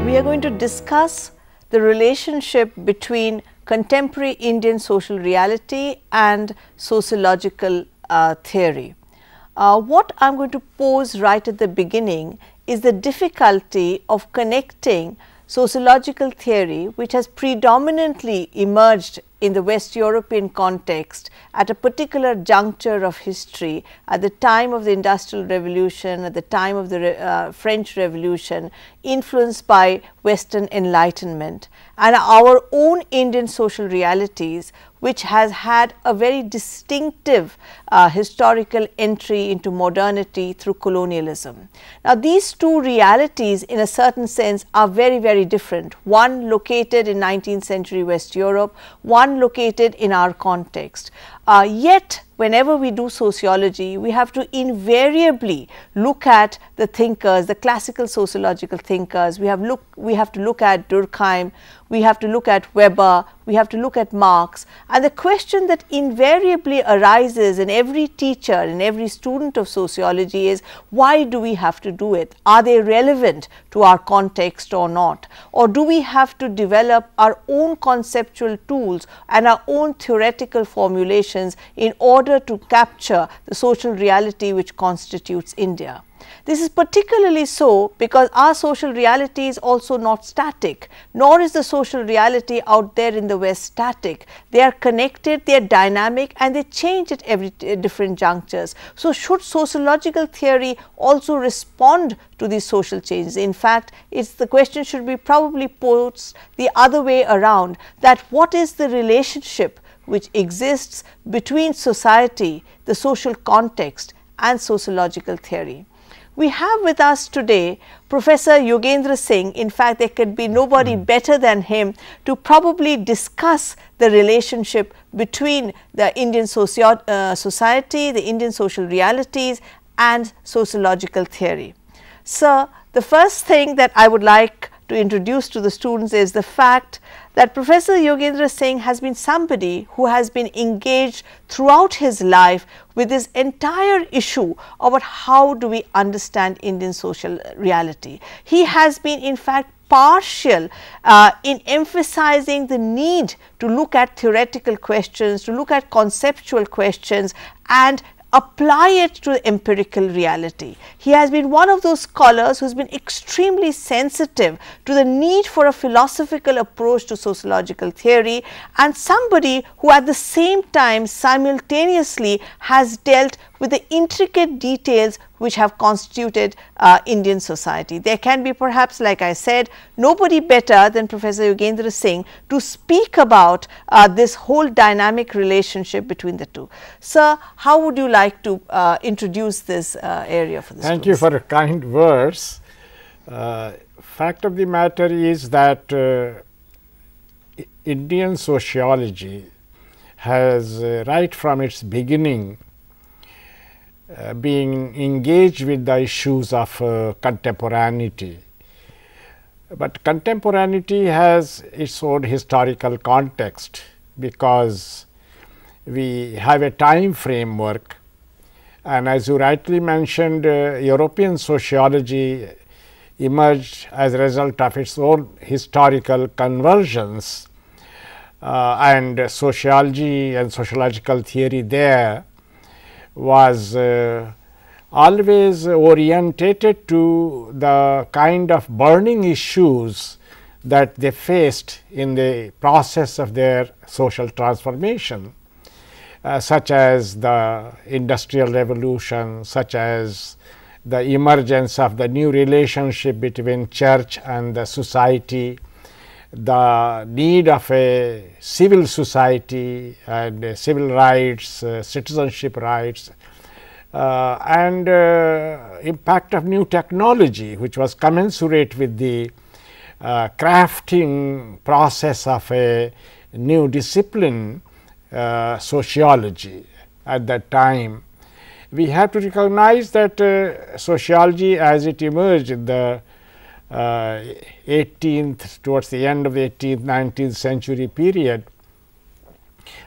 We are going to discuss the relationship between contemporary Indian social reality and sociological theory. What I am going to pose right at the beginning is the difficulty of connecting sociological theory, which has predominantly emerged in the West European context at a particular juncture of history, at the time of the Industrial Revolution, at the time of the French Revolution, influenced by Western Enlightenment, and our own Indian social realities, which has had a very distinctive historical entry into modernity through colonialism. Now, these two realities in a certain sense are very, very different, one located in 19th century West Europe, one located in our context. Yet whenever we do sociology, we have to invariably look at the thinkers, the classical sociological thinkers. We have to look at Durkheim, we have to look at Weber, we have to look at Marx, and the question that invariably arises in every teacher and every student of sociology is, why do we have to do it? Are they relevant to our context or not? Or do we have to develop our own conceptual tools and our own theoretical formulations in order to capture the social reality which constitutes India? This is particularly so because our social reality is also not static, nor is the social reality out there in the West static. They are connected, they are dynamic, and they change at every different junctures. So, should sociological theory also respond to these social changes? In fact, the question should be probably posed the other way around, that what is the relationship which exists between society, the social context, and sociological theory. We have with us today Professor Yogendra Singh. In fact, there could be nobody better than him to probably discuss the relationship between the Indian society, the Indian social realities, and sociological theory. Sir, the first thing that I would like to introduce to the students is the fact that Professor Yogendra Singh has been somebody who has been engaged throughout his life with this entire issue about how do we understand Indian social reality. He has been in fact partial in emphasizing the need to look at theoretical questions, to look at conceptual questions and apply it to empirical reality. He has been one of those scholars who has been extremely sensitive to the need for a philosophical approach to sociological theory, and somebody who at the same time simultaneously has dealt with the intricate details which have constituted Indian society. There can be perhaps, like I said, nobody better than Professor Yogendra Singh to speak about this whole dynamic relationship between the two. Sir, how would you like to introduce this area for the Thank you for kind words. Fact of the matter is that Indian sociology has right from its beginning being engaged with the issues of contemporaneity. But contemporaneity has its own historical context, because we have a time framework, and as you rightly mentioned, European sociology emerged as a result of its own historical conversions, and sociology and sociological theory there was always orientated to the kind of burning issues that they faced in the process of their social transformation, such as the Industrial Revolution, such as the emergence of the new relationship between church and the society, the need of a civil society and civil rights, citizenship rights, and impact of new technology, which was commensurate with the crafting process of a new discipline, sociology. At that time, we have to recognize that sociology, as it emerged in the 18th, towards the end of the 18th, 19th century period,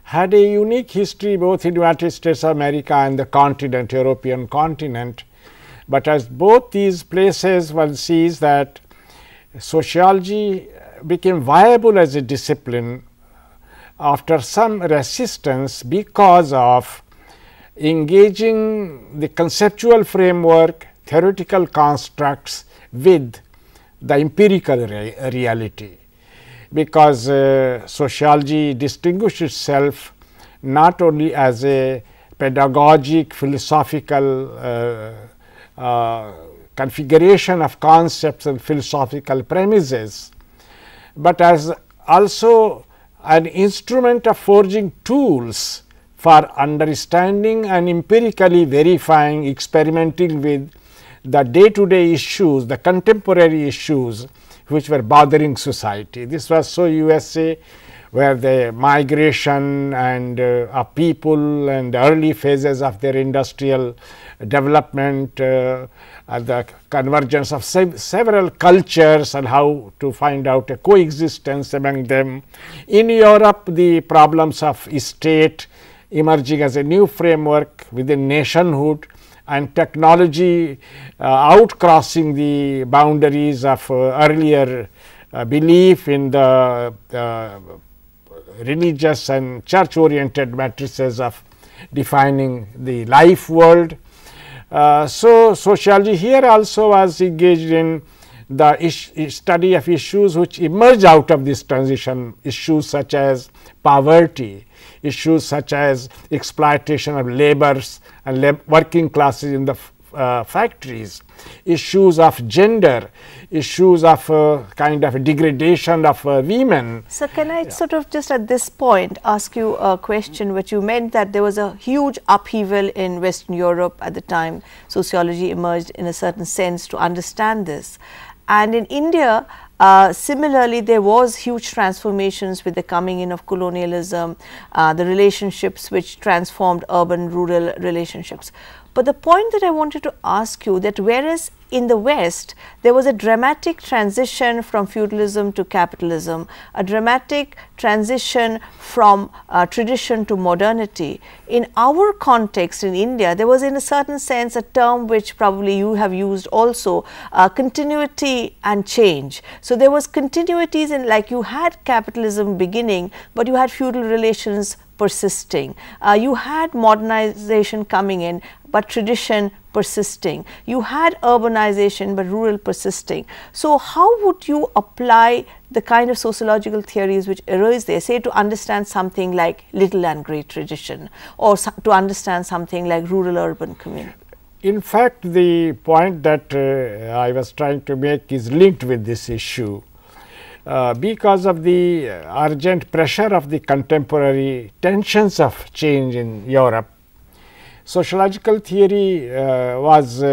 had a unique history both in United States of America and the continent, European continent. But as both these places, one sees that sociology became viable as a discipline after some resistance because of engaging the conceptual framework, theoretical constructs with the empirical reality, because sociology distinguished itself not only as a pedagogic, philosophical configuration of concepts and philosophical premises, but as also an instrument of forging tools for understanding and empirically verifying, experimenting with the day-to-day issues, the contemporary issues which were bothering society. This was so USA, where the migration and of people and the early phases of their industrial development, the convergence of several cultures and how to find out a coexistence among them. In Europe, the problems of state emerging as a new framework within nationhood, and technology outcrossing the boundaries of earlier belief in the religious and church oriented matrices of defining the life world. So, sociology here also was engaged in the study of issues which emerge out of this transition, issues such as poverty, issues such as exploitation of laborers and working classes in the factories, issues of gender, issues of kind of degradation of women. So, can I sort of just at this point ask you a question, which you meant that there was a huge upheaval in Western Europe at the time sociology emerged in a certain sense to understand this. And in India, similarly, there was huge transformations with the coming in of colonialism, the relationships which transformed urban-rural relationships. But the point that I wanted to ask you, that whereas in the West there was a dramatic transition from feudalism to capitalism, a dramatic transition from tradition to modernity, in our context in India there was in a certain sense a term which probably you have used also, continuity and change. So, there was continuities in, like, you had capitalism beginning, but you had feudal relations persisting. You had modernization coming in, but tradition persisting. You had urbanization, but rural persisting. So, how would you apply the kind of sociological theories which arise there, say to understand something like little and great tradition, or to understand something like rural urban community? In fact, the point that I was trying to make is linked with this issue. Because of the urgent pressure of the contemporary tensions of change in Europe, sociological theory was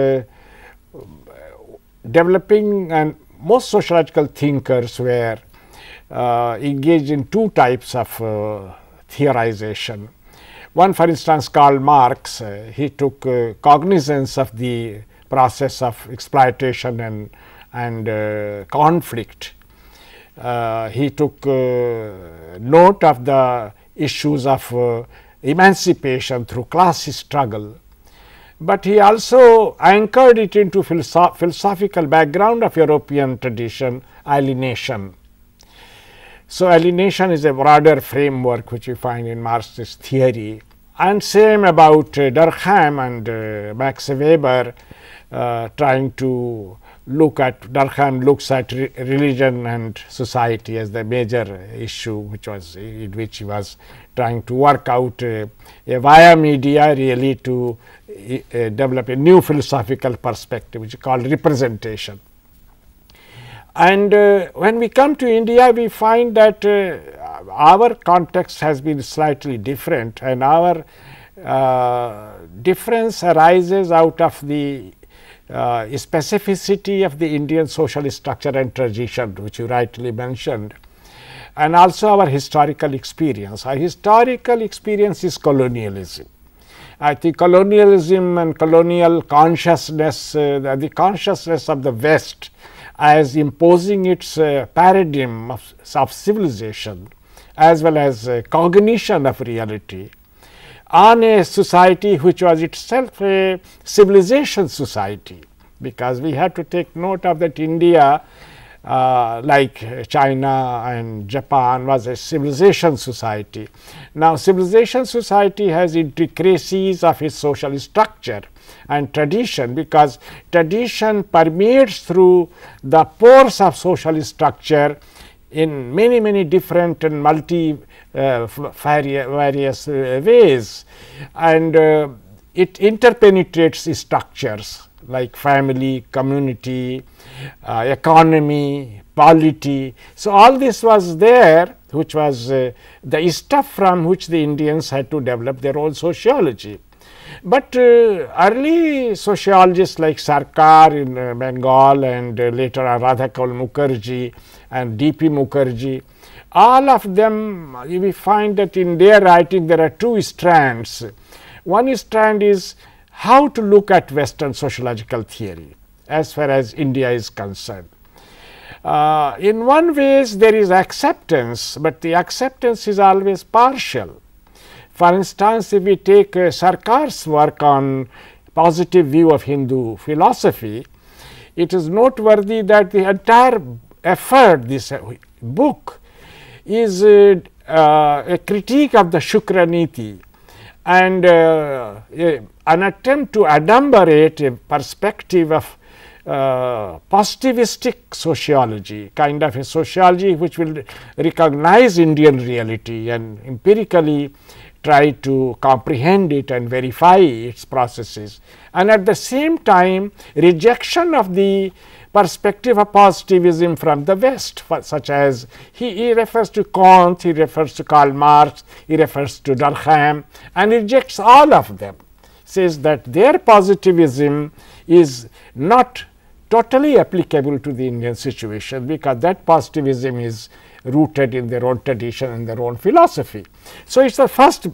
developing, and most sociological thinkers were engaged in two types of theorization. One, for instance, Karl Marx, he took cognizance of the process of exploitation and conflict. He took note of the issues of emancipation through class struggle, but he also anchored it into philosophical background of European tradition, alienation. So, alienation is a broader framework which you find in Marxist theory, and same about Durkheim and Max Weber, trying to look at, Durkheim looks at religion and society as the major issue, which was in which he was trying to work out a via media really to develop a new philosophical perspective which is called representation. And when we come to India, we find that our context has been slightly different, and our difference arises out of the specificity of the Indian social structure and tradition, which you rightly mentioned, and also our historical experience. Our historical experience is colonialism. I think colonialism and colonial consciousness, the consciousness of the West as imposing its paradigm of civilization as well as cognition of reality on a society which was itself a civilization society, because we have to take note of that India like China and Japan, was a civilization society. Now, civilization society has intricacies of its social structure and tradition, because tradition permeates through the pores of social structure in many different and various ways, and it interpenetrates structures like family, community, economy, polity. So, all this was there, which was the stuff from which the Indians had to develop their own sociology. But early sociologists like Sarkar in Bengal, and later on Radhakmal Mukherjee and D.P. Mukherjee, all of them, we find that in their writing there are two strands. One strand is how to look at Western sociological theory as far as India is concerned. In one ways there is acceptance, but the acceptance is always partial. For instance, if we take Sarkar's work on positive view of Hindu philosophy, it is noteworthy that the entire effort, this book, is a critique of the Shukraniti, and an attempt to adumbrate a perspective of positivistic sociology, kind of a sociology which will recognize Indian reality and empirically try to comprehend it and verify its processes, and at the same time rejection of the perspective of positivism from the West, such as he refers to Kant, he refers to Karl Marx, he refers to Durkheim, and rejects all of them, says that their positivism is not totally applicable to the Indian situation, because that positivism is rooted in their own tradition and their own philosophy. So, it is the first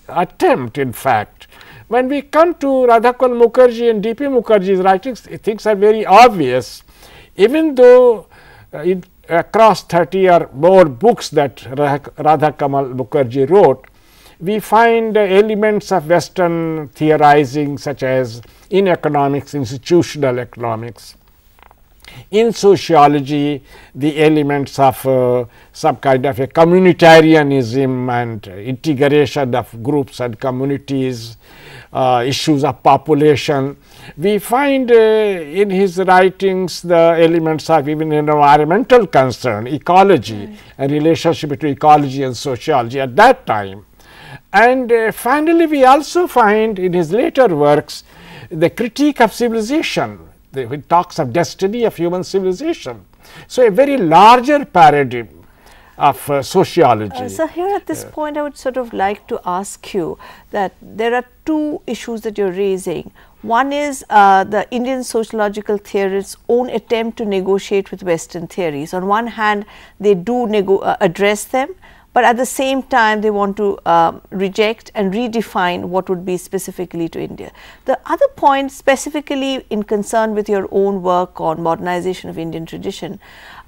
attempt, in fact. When we come to Radhakmal Mukherjee and D.P. Mukherjee's writings, things are very obvious, even though across 30 or more books that Radhakmal Mukherjee wrote, we find elements of Western theorizing, such as in economics, institutional economics. In sociology, the elements of some kind of a communitarianism and integration of groups and communities, issues of population. We find in his writings the elements of even environmental concern, ecology, and relationship between ecology and sociology at that time. And finally, we also find in his later works the critique of civilization. He talks of destiny of human civilization. So, a very larger paradigm of sociology. So, here at this point I would sort of like to ask you that there are two issues that you are raising. One is the Indian sociological theorists' own attempt to negotiate with Western theories. On one hand, they do address them, but at the same time they want to reject and redefine what would be specifically to India. The other point, specifically in concern with your own work on modernization of Indian tradition,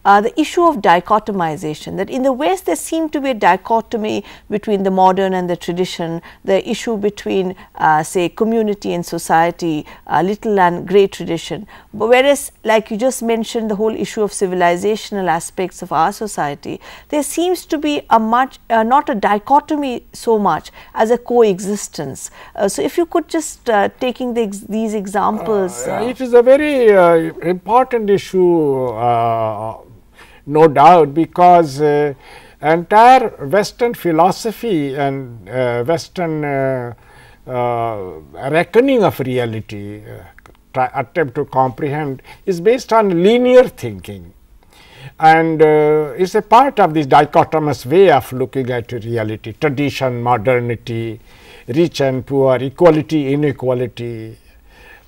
the issue of dichotomization, that in the West there seemed to be a dichotomy between the modern and the tradition, the issue between say community and society, little and great tradition. But whereas, like you just mentioned, the whole issue of civilizational aspects of our society, there seems to be a much not a dichotomy so much as a coexistence. So, if you could just taking these examples. It is a very important issue, no doubt, because entire Western philosophy and Western reckoning of reality, attempt to comprehend, is based on linear thinking, and is a part of this dichotomous way of looking at reality: tradition, modernity, rich and poor, equality, inequality.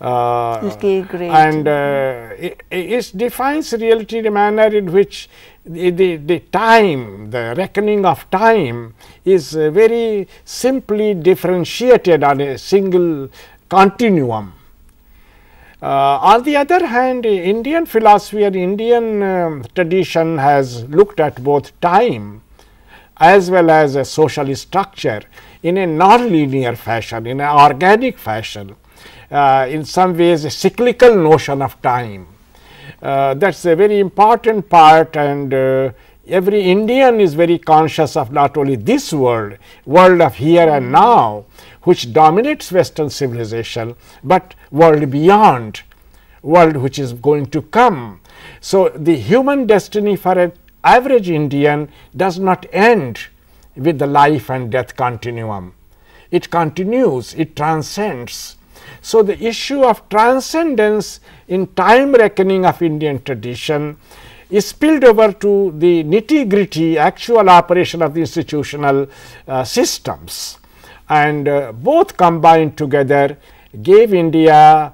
And it defines reality in a manner in which the time, the reckoning of time is very simply differentiated on a single continuum. On the other hand, Indian philosophy and Indian tradition has looked at both time as well as a social structure in a non-linear fashion, in an organic fashion. In some ways a cyclical notion of time, That is a very important part, and every Indian is very conscious of not only this world of here and now, which dominates Western civilization, but world beyond, world which is going to come. So, the human destiny for an average Indian does not end with the life and death continuum. It continues, it transcends. So, the issue of transcendence in time reckoning of Indian tradition is spilled over to the nitty-gritty actual operation of the institutional systems, and both combined together gave India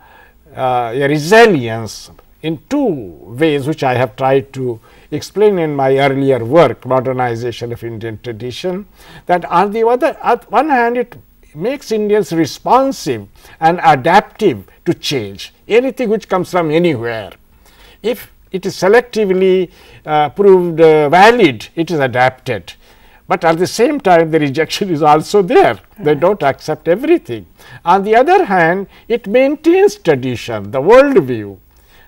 a resilience in two ways, which I have tried to explain in my earlier work, Modernization of Indian Tradition, that on the one hand it makes Indians responsive and adaptive to change, anything which comes from anywhere. If it is selectively proved valid, it is adapted, but at the same time the rejection is also there. They do not accept everything. On the other hand, it maintains tradition, the world view,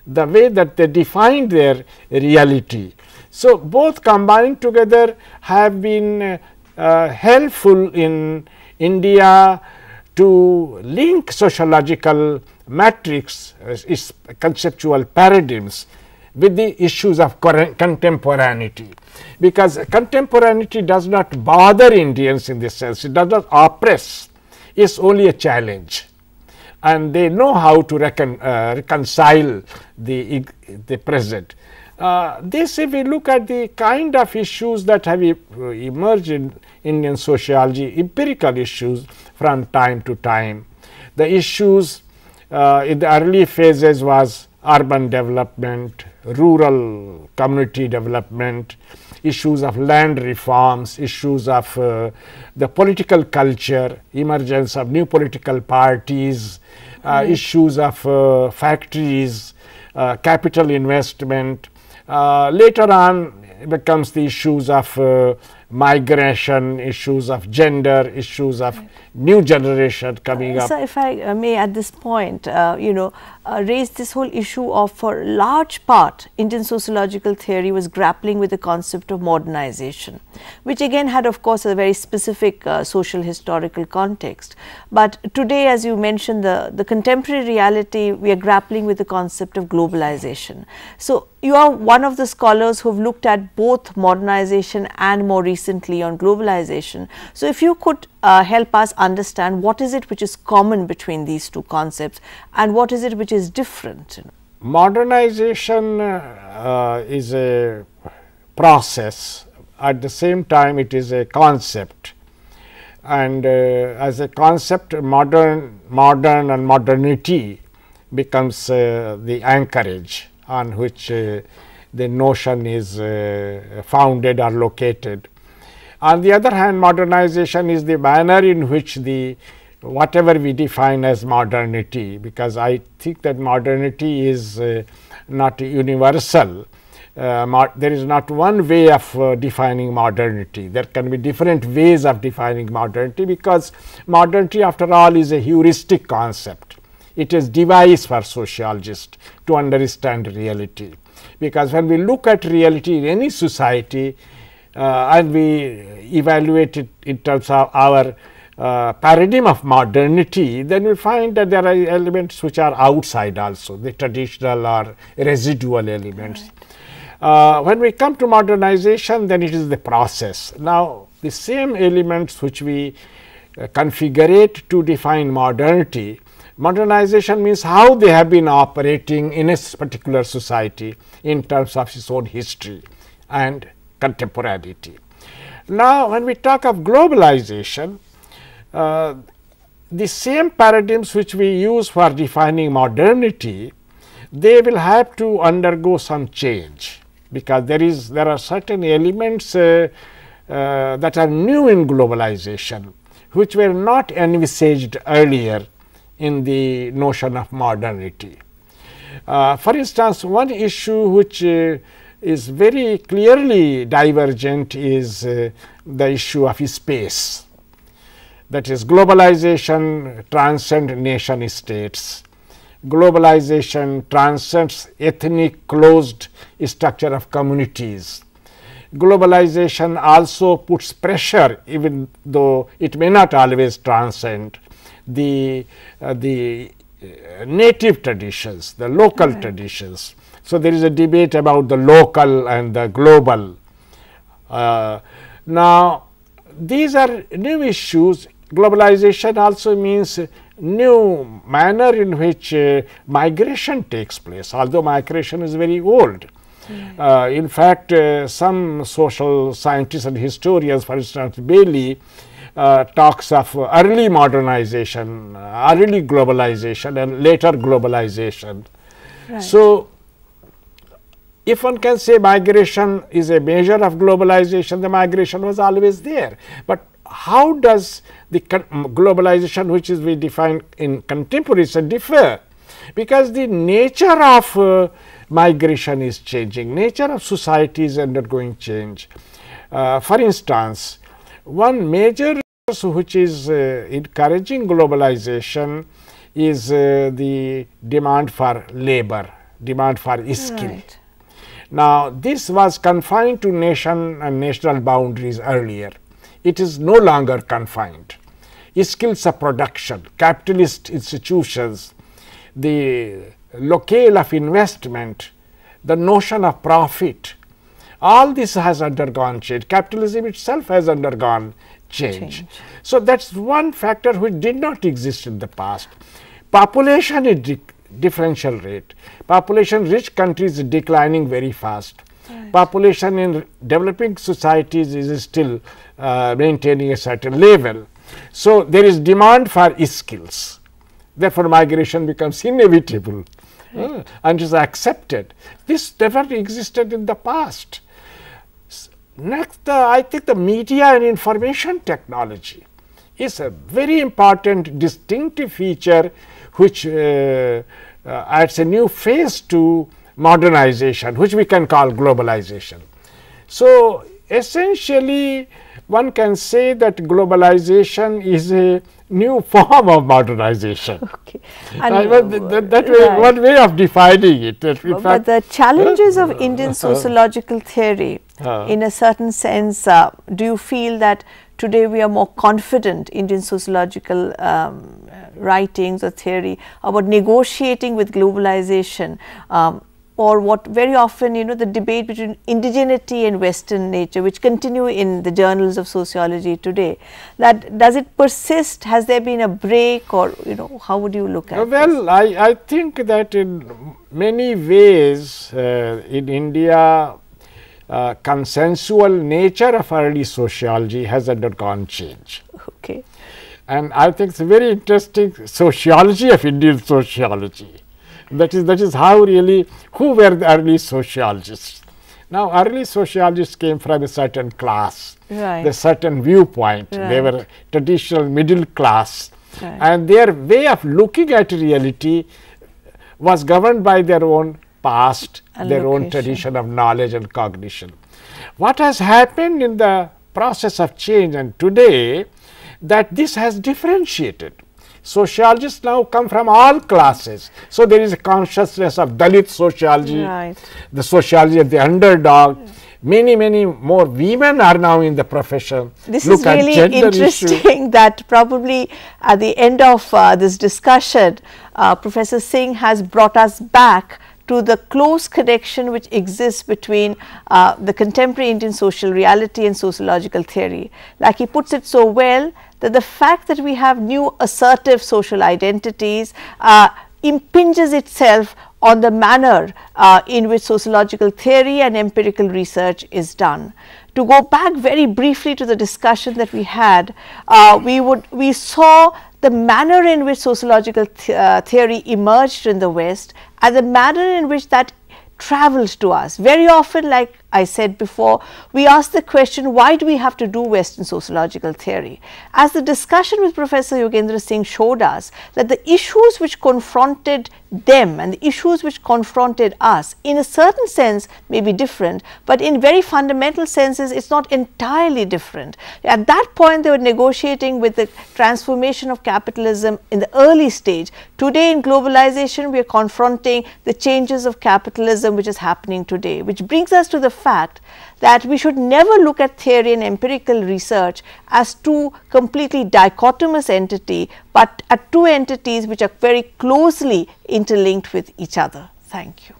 the way that they define their reality. So, both combined together have been helpful in India to link sociological matrix, its conceptual paradigms, with the issues of contemporaneity, because contemporaneity does not bother Indians in this sense, it does not oppress, it is only a challenge, and they know how to reconcile the present. This, if we look at the kind of issues that have emerged in Indian sociology, empirical issues from time to time, the issues in the early phases was urban development, rural community development, issues of land reforms, issues of the political culture, emergence of new political parties, issues of factories, capital investment. Later on becomes the issues of migration, issues of gender, issues of new generation coming up. So, if I may at this point, raise this whole issue of, for large part, Indian sociological theory was grappling with the concept of modernization, which again had of course a very specific social historical context. But today, as you mentioned, the contemporary reality, we are grappling with the concept of globalization. So, you are one of the scholars who have looked at both modernization and more recently on globalization. So, if you could help us understand what is it which is common between these two concepts and what is it which is different? Modernization is a process, at the same time it is a concept, and as a concept modern and modernity becomes the anchorage on which the notion is founded or located. On the other hand, modernization is the manner in which the whatever we define as modernity, because I think that modernity is not universal. There is not one way of defining modernity. There can be different ways of defining modernity, because modernity after all is a heuristic concept. It is device for sociologists to understand reality, because when we look at reality in any society and we evaluate it in terms of our paradigm of modernity, then we find that there are elements which are outside also, the traditional or residual elements. When we come to modernization, then it is the process. Now, the same elements which we configurate to define modernity, modernization means how they have been operating in a particular society in terms of its own history and contemporaneity. Now, when we talk of globalization, the same paradigms which we use for defining modernity, they will have to undergo some change, because there are certain elements that are new in globalization, which were not envisaged earlier in the notion of modernity. For instance, one issue which is very clearly divergent is the issue of space. That is, globalization transcends nation states, globalization transcends ethnic closed structure of communities. Globalization also puts pressure, even though it may not always transcend the native traditions, the local traditions. So, there is a debate about the local and the global. Now, these are new issues. Globalization also means new manner in which migration takes place, although migration is very old. In fact, some social scientists and historians, for instance, Bailey talks of early modernization, early globalization and later globalization. Right. So, if one can say migration is a measure of globalization, the migration was always there. But how does the globalization, which is we define in contemporary, differ? Because the nature of migration is changing, nature of society is undergoing change. For instance, one major which is encouraging globalization is the demand for labor, demand for skill. Right. Now, this was confined to nation and national boundaries earlier. It is no longer confined. Skills of production, capitalist institutions, the locale of investment, the notion of profit, all this has undergone change. Capitalism itself has undergone change. So, that is one factor which did not exist in the past. Population is differential rate. Population rich countries is declining very fast. Right. Population in developing societies is still maintaining a certain level. So, there is demand for skills, therefore, migration becomes inevitable. Right. And is accepted. This never existed in the past. Next, I think the media and information technology is a very important distinctive feature which adds a new phase to modernization, which we can call globalization. So, essentially one can say that globalization is a new form of modernization. Okay. That way, right. One way of defining it. But the challenges of Indian sociological theory, in a certain sense, do you feel that today we are more confident, Indian sociological writings or theory, about negotiating with globalization, or what very often, the debate between indigeneity and Western nature, which continue in the journals of sociology today, that does it persist? Has there been a break, or how would you look at Well, this? I think that in many ways in India, consensual nature of early sociology has undergone change. Okay. And I think it's a very interesting sociology of Indian sociology. That is how really, who were the early sociologists? Now, early sociologists came from a certain class, right. a certain viewpoint. Right. They were traditional middle class, right. and their way of looking at reality was governed by their own past, their own tradition of knowledge and cognition. What has happened in the process of change, and today, that this has differentiated. Sociologists now come from all classes. So, there is a consciousness of Dalit sociology, right. the sociology of the underdog. Many more women are now in the profession. This is really interesting that probably at the end of this discussion, Professor Singh has brought us back to the close connection which exists between the contemporary Indian social reality and sociological theory. Like he puts it so well, that the fact that we have new assertive social identities impinges itself on the manner in which sociological theory and empirical research is done. To go back very briefly to the discussion that we had, we saw the manner in which sociological theory emerged in the West and the manner in which that travels to us. Very often, like I said before, we asked the question, why do we have to do Western sociological theory? As the discussion with Professor Yogendra Singh showed us, that the issues which confronted them and the issues which confronted us in a certain sense may be different, but in very fundamental senses it's not entirely different. At that point they were negotiating with the transformation of capitalism in the early stage. Today in globalization we are confronting the changes of capitalism which is happening today, which brings us to the fact that we should never look at theory and empirical research as two completely dichotomous entities, but at two entities which are very closely interlinked with each other. Thank you.